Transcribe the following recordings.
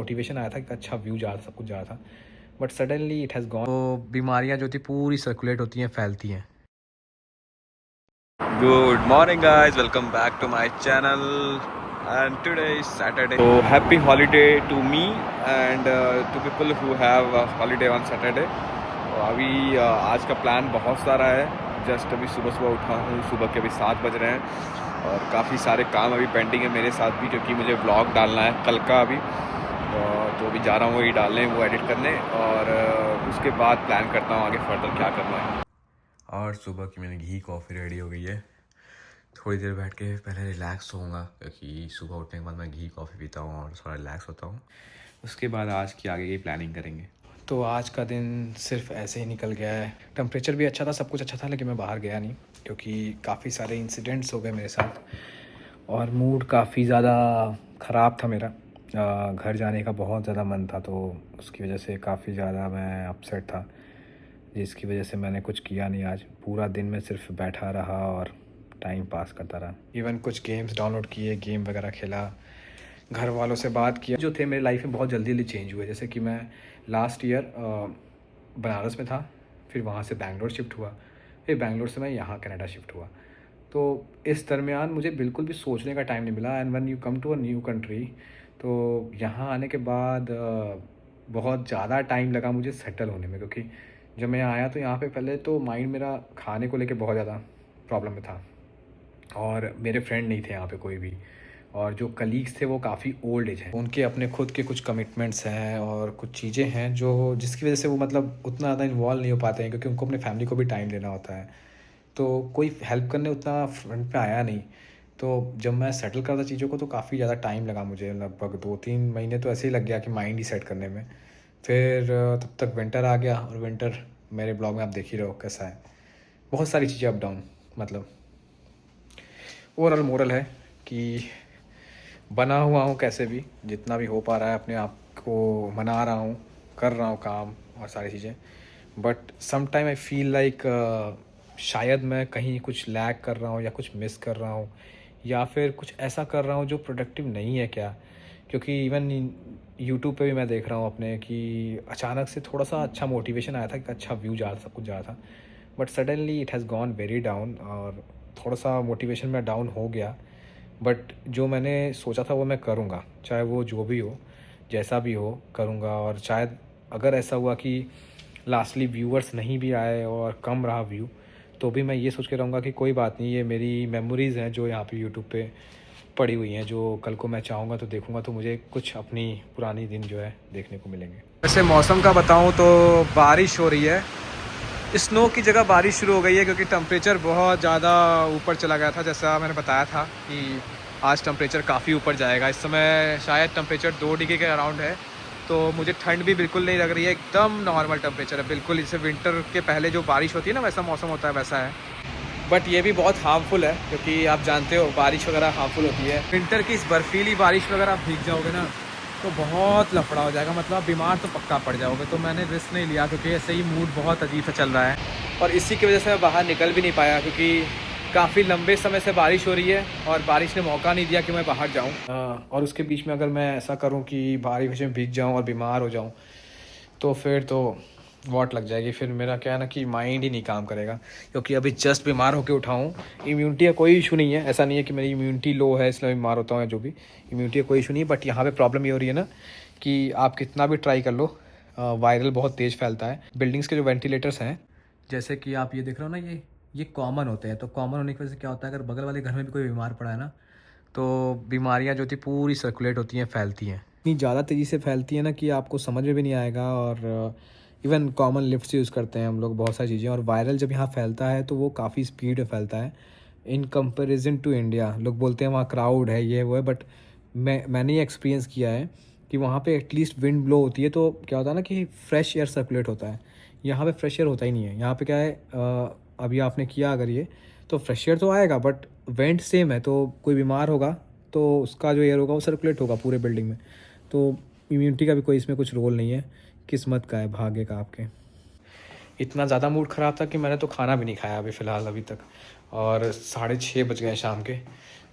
Motivation आया था कि अच्छा व्यू जा रहा, सब कुछ जा रहा था, but suddenly it has gone. तो बीमारियां जो थी पूरी सर्कुलेट होती हैं, फैलती हैं। Good morning guys, welcome back to my channel and today is Saturday. So happy holiday to me and to people who have a holiday on Saturday. तो अभी आज का प्लान बहुत सारा है। जस्ट अभी सुबह सुबह उठा हूँ, सुबह के अभी 7 बज रहे हैं और काफ़ी सारे काम अभी पेंडिंग है मेरे साथ भी, क्योंकि मुझे व्लॉग डालना है कल का अभी। तो अभी जा रहा हूँ वही डालने, वो एडिट करने और उसके बाद प्लान करता हूँ आगे फर्दर क्या करना है। और सुबह की मैंने घी कॉफ़ी रेडी हो गई है। थोड़ी देर बैठ के पहले रिलैक्स होऊंगा, क्योंकि सुबह उठने के बाद मैं घी कॉफ़ी पीता हूँ और थोड़ा रिलैक्स होता हूँ। उसके बाद आज की आगे की प्लानिंग करेंगे। तो आज का दिन सिर्फ ऐसे ही निकल गया है। टेम्परेचर भी अच्छा था, सब कुछ अच्छा था, लेकिन मैं बाहर गया नहीं क्योंकि काफ़ी सारे इंसिडेंट्स हो गए मेरे साथ और मूड काफ़ी ज़्यादा ख़राब था मेरा। घर जाने का बहुत ज़्यादा मन था, तो उसकी वजह से काफ़ी ज़्यादा मैं अपसेट था, जिसकी वजह से मैंने कुछ किया नहीं। आज पूरा दिन मैं सिर्फ बैठा रहा और टाइम पास करता रहा। इवन कुछ गेम्स डाउनलोड किए, गेम वगैरह खेला, घर वालों से बात किया जो थे मेरी लाइफ में बहुत जल्दी जल्दी चेंज हुए। जैसे कि मैं लास्ट ईयर बनारस में था, फिर वहाँ से बैंगलोर शिफ्ट हुआ, फिर बैंगलोर से मैं यहाँ कनाडा शिफ्ट हुआ। तो इस दरमियान मुझे बिल्कुल भी सोचने का टाइम नहीं मिला। And when you come to a new country, तो यहाँ आने के बाद बहुत ज़्यादा टाइम लगा मुझे सेटल होने में, क्योंकि जब मैं आया तो यहाँ पे पहले तो माइंड मेरा खाने को लेके बहुत ज़्यादा प्रॉब्लम में था और मेरे फ्रेंड नहीं थे यहाँ पे कोई भी, और जो कलीग्स थे वो काफ़ी ओल्ड एज हैं, उनके अपने खुद के कुछ कमिटमेंट्स हैं और कुछ चीज़ें हैं जो जिसकी वजह से वो मतलब उतना ज़्यादा इन्वॉल्व नहीं हो पाते हैं, क्योंकि उनको अपने फैमिली को भी टाइम देना होता है। तो कोई हेल्प करने उतना फ्रंट पे आया नहीं। तो जब मैं सेटल करता चीज़ों को तो काफ़ी ज़्यादा टाइम लगा मुझे, लगभग 2-3 महीने तो ऐसे ही लग गया कि माइंड ही सेट करने में। फिर तब तक विंटर आ गया, और विंटर मेरे ब्लॉग में आप देख ही रहे हो कैसा है, बहुत सारी चीज़ें अप डाउन। मतलब ओवरऑल मोरल है कि बना हुआ हूँ, कैसे भी जितना भी हो पा रहा है अपने आप को मना रहा हूँ, कर रहा हूँ काम और सारी चीज़ें। But some time I feel like शायद मैं कहीं कुछ लैग कर रहा हूँ या कुछ मिस कर रहा हूँ, या फिर कुछ ऐसा कर रहा हूँ जो प्रोडक्टिव नहीं है क्या। क्योंकि इवन यूट्यूब पे भी मैं देख रहा हूँ अपने कि अचानक से थोड़ा सा अच्छा मोटिवेशन आया था कि अच्छा व्यू जा रहा, सब कुछ जा रहा था, but suddenly it has gone very down और थोड़ा सा मोटिवेशन में डाउन हो गया। बट जो मैंने सोचा था वो मैं करूँगा, चाहे वो जो भी हो, जैसा भी हो करूँगा। और शायद अगर ऐसा हुआ कि लास्टली व्यूअर्स नहीं भी आए और कम रहा व्यू, तो भी मैं ये सोच के रहूँगा कि कोई बात नहीं, ये मेरी मेमोरीज़ हैं जो यहाँ पे यूट्यूब पे पड़ी हुई हैं, जो कल को मैं चाहूँगा तो देखूँगा, तो मुझे कुछ अपनी पुरानी दिन जो है देखने को मिलेंगे। वैसे मौसम का बताऊँ तो बारिश हो रही है, स्नो की जगह बारिश शुरू हो गई है, क्योंकि टेम्परेचर बहुत ज़्यादा ऊपर चला गया था। जैसा मैंने बताया था कि आज टेम्परेचर काफ़ी ऊपर जाएगा। इस समय शायद टेम्परेचर 2 डिग्री के अराउंड है, तो मुझे ठंड भी बिल्कुल नहीं लग रही है, एकदम नॉर्मल टेम्परेचर है बिल्कुल। जैसे विंटर के पहले जो बारिश होती है ना, वैसा मौसम होता है, वैसा है। बट ये भी बहुत हार्मफुल है, क्योंकि आप जानते हो बारिश वगैरह हार्मफुल होती है। विंटर की इस बर्फीली बारिश वगैरह आप भीग जाओगे ना तो बहुत लफड़ा हो जाएगा, मतलब बीमार तो पक्का पड़ जाओगे। तो मैंने रिस्क नहीं लिया, क्योंकि ऐसे ही मूड बहुत अजीब सा चल रहा है और इसी की वजह से मैं बाहर निकल भी नहीं पाया, क्योंकि काफ़ी लंबे समय से बारिश हो रही है और बारिश ने मौका नहीं दिया कि मैं बाहर जाऊं। और उसके बीच में अगर मैं ऐसा करूं कि बारिश में भीग जाऊं और बीमार हो जाऊं, तो फिर तो वॉट लग जाएगी। फिर मेरा क्या है ना कि माइंड ही नहीं काम करेगा, क्योंकि अभी जस्ट बीमार होकर उठा हूँ। इम्यूनिटी का कोई इशू नहीं है, ऐसा नहीं है कि मेरी इम्यूनिटी लो है इसलिए बीमार होता हूँ या जो भी, इम्यूनिटी का कोई इशू नहीं है। बट यहाँ पे प्रॉब्लम ये हो रही है ना कि आप कितना भी ट्राई कर लो, वायरल बहुत तेज़ फैलता है। बिल्डिंग्स के जो वेंटिलेटर्स हैं, जैसे कि आप ये देख रहे हो ना, ये कॉमन होते हैं। तो कॉमन होने की वजह से क्या होता है, अगर बगल वाले घर में भी कोई बीमार पड़ा है ना, तो बीमारियां जो थी पूरी सर्कुलेट होती हैं, फैलती हैं, इतनी ज़्यादा तेज़ी से फैलती है ना कि आपको समझ में भी नहीं आएगा। और इवन कॉमन लिफ्ट्स यूज़ करते हैं हम लोग, बहुत सारी चीज़ें। और वायरल जब यहाँ फैलता है तो वो काफ़ी स्पीड में फैलता है इन कंपैरिजन टू इंडिया। लोग बोलते हैं वहाँ क्राउड है, ये वो है, बट मैंने ये एक्सपीरियंस किया है कि वहाँ पे एटलीस्ट विंड ब्लो होती है, तो क्या होता है ना कि फ्रेश एयर सर्कुलेट होता है। यहाँ पे फ्रेश एयर होता ही नहीं है। यहाँ पे क्या है, अभी आपने किया अगर ये, तो फ्रेश एयर तो आएगा, बट वेंट सेम है, तो कोई बीमार होगा तो उसका जो एयर होगा वो सर्कुलेट होगा पूरे बिल्डिंग में। तो इम्यूनिटी का भी कोई इसमें कुछ रोल नहीं है, किस्मत का है, भाग्य का आपके। इतना ज़्यादा मूड ख़राब था कि मैंने तो खाना भी नहीं खाया अभी फ़िलहाल, अभी तक। और 6:30 बज गए शाम के,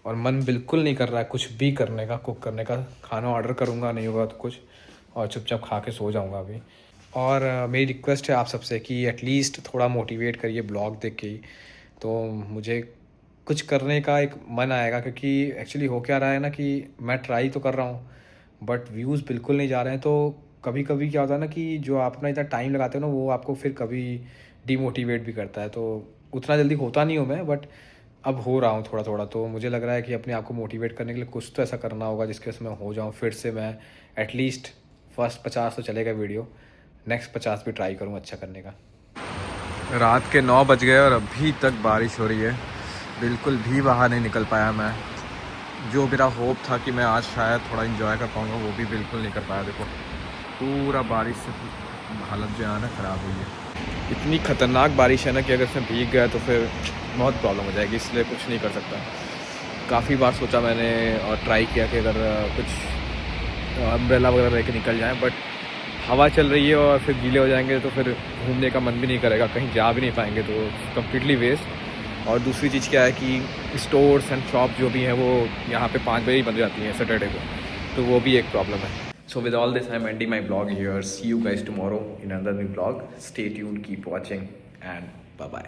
और मन बिल्कुल नहीं कर रहा है कुछ भी करने का, कुक करने का। खाना ऑर्डर करूँगा, नहीं होगा तो कुछ, और चुपचाप खा के सो जाऊँगा अभी। और मेरी रिक्वेस्ट है आप सबसे कि एटलीस्ट थोड़ा मोटिवेट करिए ब्लॉग देख के ही, तो मुझे कुछ करने का एक मन आएगा। क्योंकि एक्चुअली हो क्या रहा है ना कि मैं ट्राई तो कर रहा हूँ बट व्यूज़ बिल्कुल नहीं जा रहे हैं। तो कभी कभी क्या होता है ना कि जो आप अपना इतना टाइम लगाते हो ना, वो आपको फिर कभी डीमोटिवेट भी करता है। तो उतना जल्दी होता नहीं हूँ मैं, बट अब हो रहा हूँ थोड़ा थोड़ा। तो मुझे लग रहा है कि अपने आप को मोटिवेट करने के लिए कुछ तो ऐसा करना होगा जिसके वजह से मैं हो जाऊँ फिर से। मैं एटलीस्ट फर्स्ट 50 तो चलेगा वीडियो, नेक्स्ट 50 भी ट्राई करूँ अच्छा करने का। रात के 9 बज गए और अभी तक बारिश हो रही है। बिल्कुल भी बाहर नहीं निकल पाया मैं। जो मेरा होप था कि मैं आज शायद थोड़ा इन्जॉय कर पाऊँगा, वो भी बिल्कुल नहीं कर पाया। देखो पूरा बारिश से हालत जो है ना ख़राब हुई है। इतनी ख़तरनाक बारिश है ना कि अगर इसमें भीग गया तो फिर बहुत प्रॉब्लम हो जाएगी, इसलिए कुछ नहीं कर सकता। काफ़ी बार सोचा मैंने और ट्राई किया कि अगर कुछ अम्ब्रेला वगैरह लेके निकल जाएं, बट हवा चल रही है और फिर गीले हो जाएंगे तो फिर घूमने का मन भी नहीं करेगा, कहीं जा भी नहीं पाएंगे, तो कम्प्लीटली वेस्ट। और दूसरी चीज़ क्या है कि स्टोर्स एंड शॉप जो भी हैं वो यहाँ पे 5 बजे ही बंद जाती हैं सैटरडे को, तो वो भी एक प्रॉब्लम है। So with all this, I'm ending my vlog here. See you guys tomorrow in another new vlog. Stay tuned, keep watching, and bye bye.